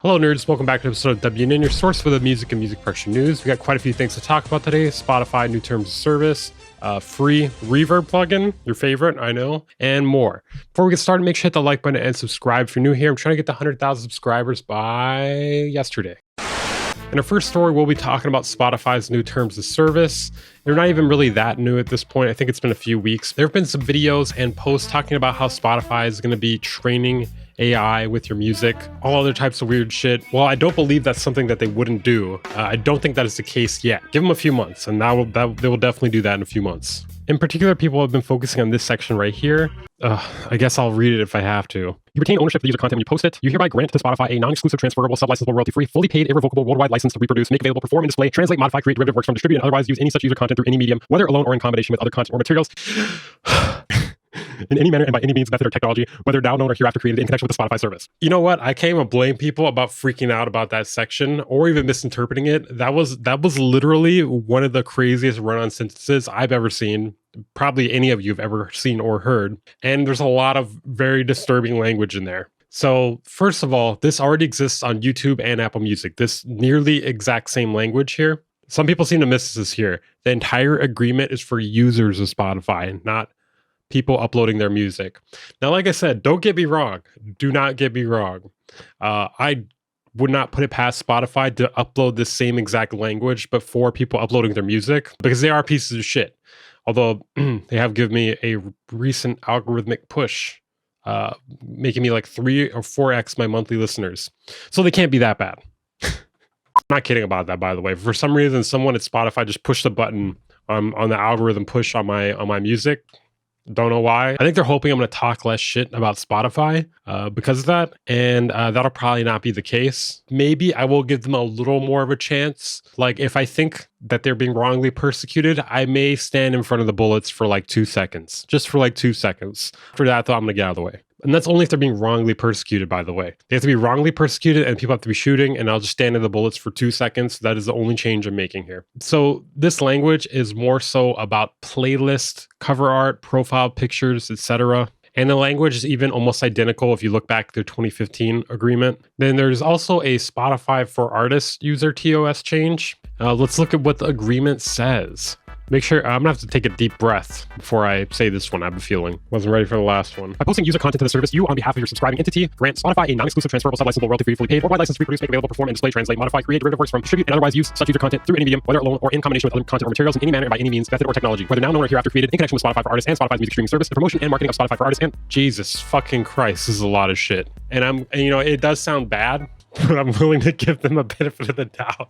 Hello nerds, welcome back to an episode of WNN, your source for the music and music production news. We got quite a few things to talk about today. Spotify, new terms of service, free reverb plugin, your favorite, I know, and more. Before we get started, make sure to hit the like button and subscribe if you're new here. I'm trying to get to 100,000 subscribers by yesterday. In our first story, we'll be talking about Spotify's new terms of service. They're not even really that new at this point. I think it's been a few weeks. There have been some videos and posts talking about how Spotify is going to be training AI with your music, all other types of weird shit. Well, I don't believe that's something that they wouldn't do. I don't think that is the case yet. Give them a few months, and they will definitely do that in a few months. In particular, people have been focusing on this section right here. I guess I'll read it if I have to. You retain ownership of the user content when you post it. You hereby grant to Spotify a non-exclusive, transferable, sub-licensable, royalty-free, fully paid, irrevocable, worldwide license to reproduce, make available, perform, and display, translate, modify, create derivative works from, distribute, and otherwise use any such user content through any medium, whether alone or in combination with other content or materials. In any manner and by any means, method, or technology, whether now known or hereafter created in connection with the Spotify service. You know what? I can't even blame people about freaking out about that section or even misinterpreting it. That was literally one of the craziest run-on sentences I've ever seen. Probably any of you have ever seen or heard. And there's a lot of very disturbing language in there. So first of all, this already exists on YouTube and Apple Music. This nearly exact same language here. Some people seem to miss this here. The entire agreement is for users of Spotify, not people uploading their music. Now, like I said, don't get me wrong. Do not get me wrong. I would not put it past Spotify to upload the same exact language, but for people uploading their music, because they are pieces of shit. Although they have given me a recent algorithmic push, making me like 3 or 4x my monthly listeners. So they can't be that bad. I'm not kidding about that, by the way. For some reason, someone at Spotify just pushed the button on the algorithm push on my music. Don't know why. I think they're hoping I'm going to talk less shit about Spotify because of that. And that'll probably not be the case. Maybe I will give them a little more of a chance. Like if I think that they're being wrongly persecuted, I may stand in front of the bullets for like 2 seconds. Just for like 2 seconds. After that, though, I'm going to get out of the way. And that's only if they're being wrongly persecuted, by the way. They have to be wrongly persecuted and people have to be shooting, and I'll just stand in the bullets for 2 seconds. That is the only change I'm making here. So this language is more so about playlist, cover art, profile pictures, etc. And the language is even almost identical if you look back to their 2015 agreement. Then there's also a Spotify for Artists user TOS change. Let's look at what the agreement says. Make sure, I'm gonna have to take a deep breath before I say this one, I have a feeling. Wasn't ready for the last one. By posting user content to the service, you, on behalf of your subscribing entity, grant Spotify a non-exclusive, transferable, sub-licensable, royalty-free, fully paid, worldwide license to reproduce, make available, perform, and display, translate, modify, create derivative works from, distribute, and otherwise use such user content through any medium, whether alone or in combination with other content or materials in any manner and by any means, method, or technology, whether now known or hereafter created in connection with Spotify for Artists and Spotify's music streaming service, the promotion and marketing of Spotify for Artists, and Jesus fucking Christ, this is a lot of shit. And you know, it does sound bad, but I'm willing to give them a benefit of the doubt.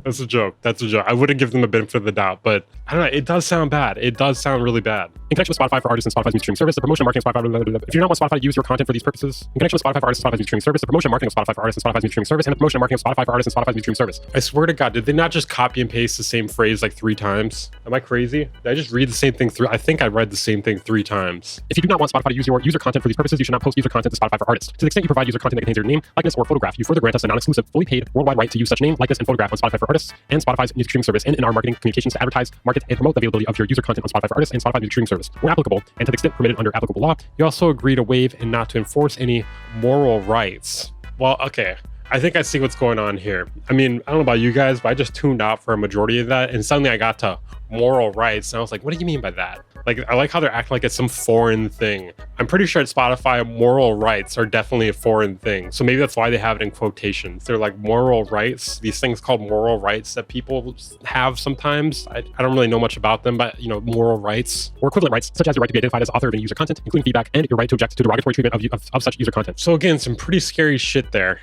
That's a joke. I wouldn't give them a benefit of the doubt, but I don't know. It does sound bad. It does sound really bad. In connection with Spotify for Artists and Spotify's music streaming service, the promotion and marketing of Spotify. If you do not want Spotify to use your content for these purposes, in connection with Spotify for Artists and Spotify's music streaming service, the promotion and marketing of Spotify for Artists and Spotify's music streaming service, and the promotion and marketing of Spotify for Artists and Spotify's music streaming service. I swear to God, did they not just copy and paste the same phrase like 3 times? Am I crazy? Did I just read the same thing through? I think I read the same thing 3 times. If you do not want Spotify to use your user content for these purposes, you should not post user content to Spotify for Artists. To the extent you provide user content that contains your name, likeness, or photograph, you further grant us a non-exclusive, fully paid, worldwide right to use such name, likeness, and photograph on Spotify for Artists and Spotify's music streaming service, and in our marketing communications to advertise, market, and promote the availability of your user content on Spotify for Artists and Spotify's music streaming service, where applicable, and to the extent permitted under applicable law. You also agree to waive and not to enforce any moral rights. Well, okay. I think I see what's going on here. I mean, I don't know about you guys, but I just tuned out for a majority of that, and suddenly I got to moral rights, and I was like, what do you mean by that? Like, I like how they're acting like it's some foreign thing. I'm pretty sure at Spotify, moral rights are definitely a foreign thing. So maybe that's why they have it in quotations. They're like moral rights, these things called moral rights that people have sometimes. I don't really know much about them, but you know, moral rights or equivalent rights, such as your right to be identified as author of any user content, including feedback, and your right to object to derogatory treatment of such user content. So again, some pretty scary shit there.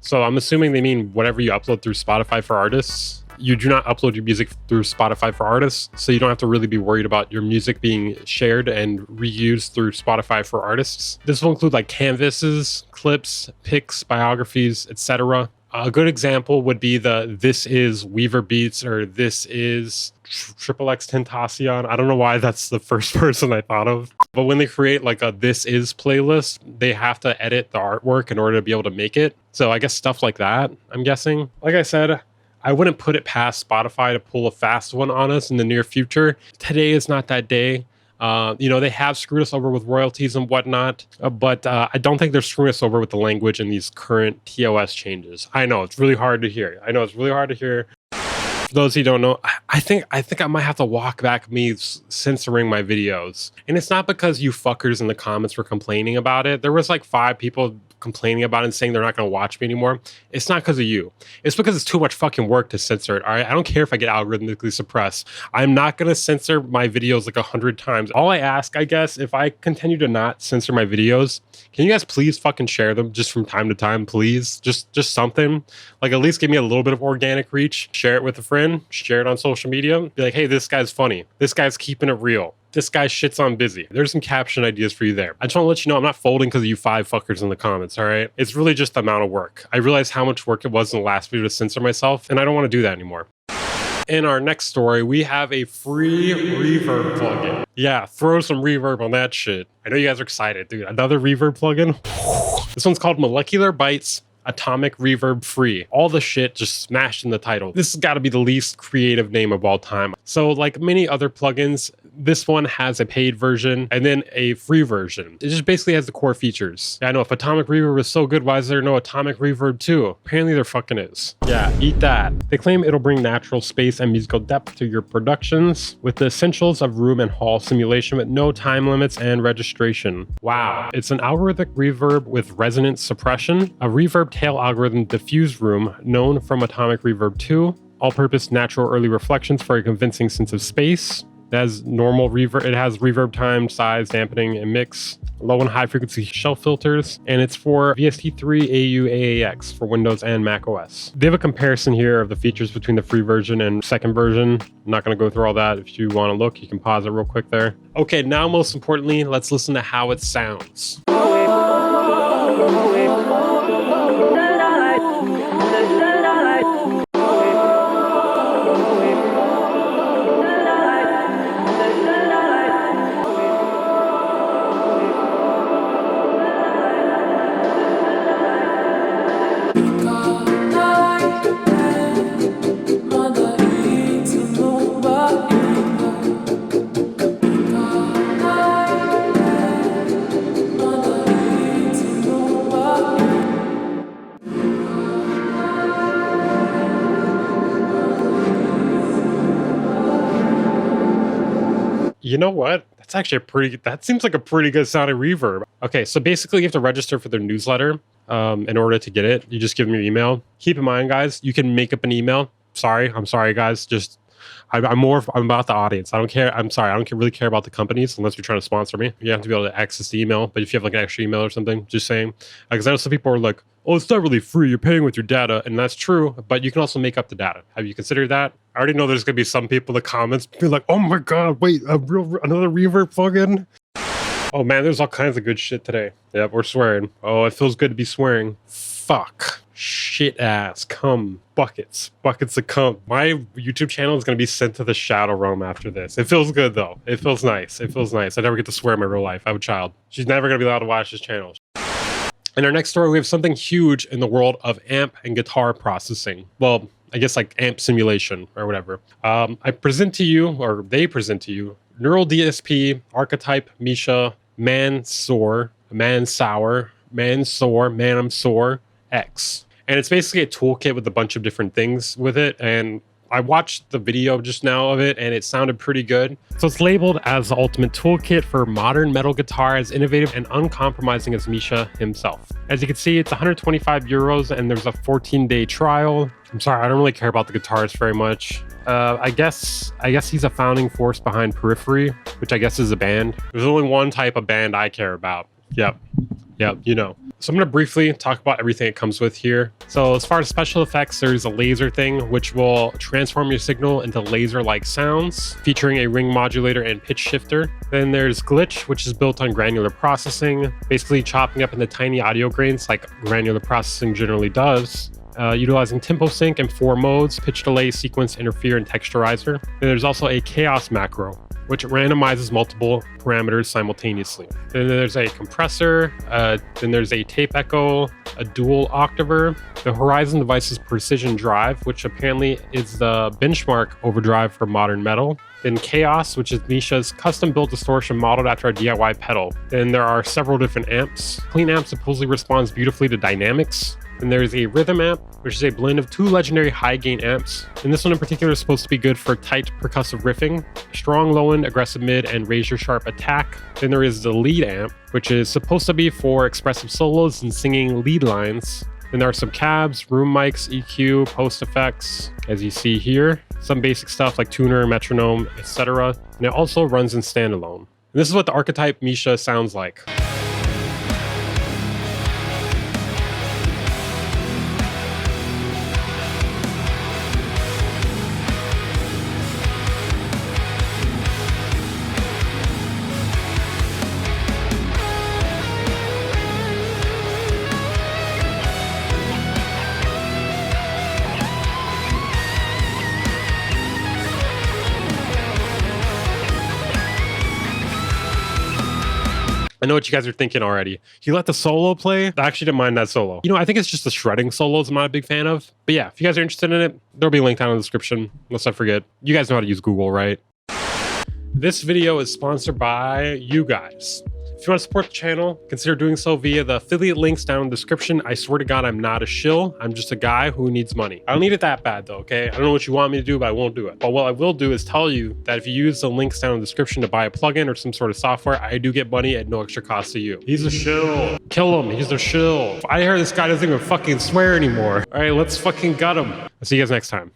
So I'm assuming they mean whatever you upload through Spotify for Artists. You do not upload your music through Spotify for Artists, so you don't have to really be worried about your music being shared and reused through Spotify for Artists. This will include like canvases, clips, pics, biographies, etc. A good example would be the This Is Weaver Beats or This Is Triple X Tentacion. I don't know why that's the first person I thought of. But when they create like a This Is playlist, they have to edit the artwork in order to be able to make it. So I guess stuff like that, I'm guessing. Like I said, I wouldn't put it past Spotify to pull a fast one on us in the near future. Today is not that day. You know, they have screwed us over with royalties and whatnot, but I don't think they're screwing us over with the language and these current TOS changes. I know it's really hard to hear. For those who don't know, I think I might have to walk back me censoring my videos. And it's not because you fuckers in the comments were complaining about it. There was like 5 people complaining about it and saying they're not going to watch me anymore. It's not because of you. It's because it's too much fucking work to censor it. All right, I don't care if I get algorithmically suppressed. I'm not going to censor my videos like 100 times. All I ask, I guess, if I continue to not censor my videos, can you guys please fucking share them just from time to time, please? Just something. Like, at least give me a little bit of organic reach. Share it with a friend. Share it on social media. Be like, hey, this guy's funny. This guy's keeping it real. This guy shits on busy. There's some caption ideas for you there. I just want to let you know I'm not folding because of you 5 fuckers in the comments, all right? It's really just the amount of work. I realized how much work it was in the last video to censor myself, and I don't want to do that anymore. In our next story, we have a free reverb plugin. Yeah, throw some reverb on that shit. I know you guys are excited, dude. Another reverb plugin? This one's called Bytes Atomic Reverb Free. All the shit just smashed in the title. This has got to be the least creative name of all time. So like many other plugins, this one has a paid version and then a free version. It just basically has the core features. Yeah, I know, if Atomic Reverb is so good, why is there no Atomic Reverb 2? Apparently there fucking is. Yeah, eat that. They claim it'll bring natural space and musical depth to your productions with the essentials of room and hall simulation with no time limits and registration. Wow. It's an algorithmic reverb with resonance suppression, a reverb tail algorithm diffuse room known from Atomic Reverb 2, all-purpose natural early reflections for a convincing sense of space. It has normal reverb. It has reverb time, size, dampening, and mix. Low and high frequency shelf filters, and it's for VST3, AU, AAX for Windows and Mac OS. They have a comparison here of the features between the free version and second version. I'm not going to go through all that. If you want to look, you can pause it real quick there. Okay, now most importantly, let's listen to how it sounds. You know what? That's actually that seems like a pretty good sounding reverb. Okay, so basically you have to register for their newsletter in order to get it. You just give them your email. Keep in mind, guys, you can make up an email. I'm sorry, guys. I'm about the audience. I don't care. I'm sorry. I don't really care about the companies unless you're trying to sponsor me. You have to be able to access the email. But if you have like an extra email or something, just saying. Because I know some people are like, oh, it's not really free. You're paying with your data. And that's true. But you can also make up the data. Have you considered that? I already know there's going to be some people in the comments be like, oh my God, wait, another reverb plugin? Oh man, there's all kinds of good shit today. Yep, we're swearing. Oh, it feels good to be swearing. Fuck. Shit ass. Cum. Buckets of cum. My YouTube channel is going to be sent to the shadow realm after this. It feels good though. It feels nice. I never get to swear in my real life. I have a child. She's never going to be allowed to watch this channel. In our next story, we have something huge in the world of amp and guitar processing. Well, I guess like amp simulation or whatever. I present to you, or they present to you, Neural DSP, Archetype, Misha, Mansour, X. And it's basically a toolkit with a bunch of different things with it. And I watched the video just now of it and it sounded pretty good. So it's labeled as the ultimate toolkit for modern metal guitar, as innovative and uncompromising as Misha himself. As you can see, it's 125 euros and there's a 14-day trial. I'm sorry, I don't really care about the guitars very much. I guess he's a founding force behind Periphery, which I guess is a band. There's only one type of band I care about. Yep, you know. So I'm going to briefly talk about everything it comes with here. So as far as special effects, there's a laser thing, which will transform your signal into laser-like sounds, featuring a ring modulator and pitch shifter. Then there's glitch, which is built on granular processing, basically chopping up into tiny audio grains like granular processing generally does. Utilizing tempo sync in 4 modes, pitch delay, sequence, interfere, and texturizer. Then there's also a chaos macro, which randomizes multiple parameters simultaneously. Then there's a compressor, then there's a tape echo, a dual octaver, the Horizon Devices Precision Drive, which apparently is the benchmark overdrive for modern metal. Then Chaos, which is Misha's custom-built distortion modeled after a DIY pedal. Then there are several different amps. Clean amp supposedly responds beautifully to dynamics. And there's a rhythm amp, which is a blend of two legendary high-gain amps. And this one in particular is supposed to be good for tight percussive riffing, strong low-end, aggressive mid, and razor-sharp attack. Then there is the lead amp, which is supposed to be for expressive solos and singing lead lines. Then there are some cabs, room mics, EQ, post effects, as you see here. Some basic stuff like tuner, metronome, etc. And it also runs in standalone. And this is what the archetype Misha sounds like. I know what you guys are thinking already. He let the solo play? I actually didn't mind that solo. You know, I think it's just the shredding solos I'm not a big fan of. But yeah, if you guys are interested in it, there'll be a link down in the description, unless I forget. You guys know how to use Google, right? This video is sponsored by you guys. If you want to support the channel, consider doing so via the affiliate links down in the description. I swear to God, I'm not a shill. I'm just a guy who needs money. I don't need it that bad though, okay? I don't know what you want me to do, but I won't do it. But what I will do is tell you that if you use the links down in the description to buy a plugin or some sort of software, I do get money at no extra cost to you. He's a shill. Kill him. He's a shill. I hear this guy doesn't even fucking swear anymore. All right, let's fucking gut him. I'll see you guys next time.